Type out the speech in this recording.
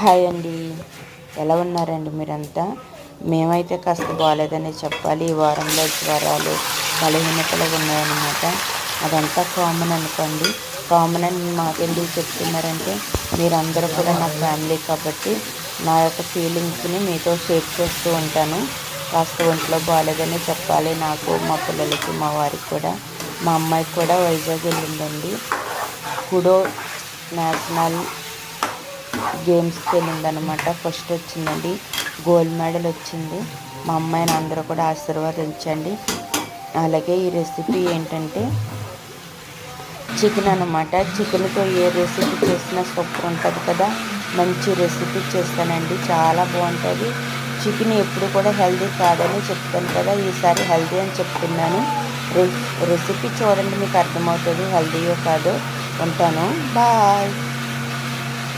Hi అండి, ఎలా ఉన్నారండి మీరంతా? మేమైతే కాస్త బాగాలేదని చెప్పాలి. ఈ వారంలో జ్వరాలు బలహీనతలు ఉన్నాయన్నమాట. అదంతా కామన్ అనుకోండి. కామన్ అని మాకెందుకు చెప్తున్నారంటే మీరందరూ కూడా నా ఫ్యామిలీ కాబట్టి నా యొక్క ఫీలింగ్స్ని మీతో షేర్ చేస్తూ ఉంటాను. కాస్త ఒంట్లో బాగాలేదని చెప్పాలి. నాకు, మా పిల్లలకి, మా వారికి కూడా. మా అమ్మాయికి కూడా వైజాగ్ వెళ్ళిందండి. కుడో నేషనల్ గేమ్స్కి వెళ్ళిందనమాట. ఫస్ట్ వచ్చిందండి, గోల్డ్ మెడల్ వచ్చింది. మా అమ్మాయిని అందరూ కూడా ఆశీర్వదించండి. అలాగే ఈ రెసిపీ ఏంటంటే చికెన్ అనమాట. చికెన్తో ఏ రెసిపీ చేసినా సూపర్ ఉంటుంది కదా. మంచి రెసిపీ చేస్తానండి, చాలా బాగుంటుంది. చికెన్ ఎప్పుడు కూడా హెల్దీ కాదని చెప్తాను కదా, ఈసారి హెల్దీ అని చెప్తున్నాను. రెసిపీ చూడండి, మీకు అర్థమవుతుంది హెల్దీయో కాదో. ఉంటాను, బాయ్.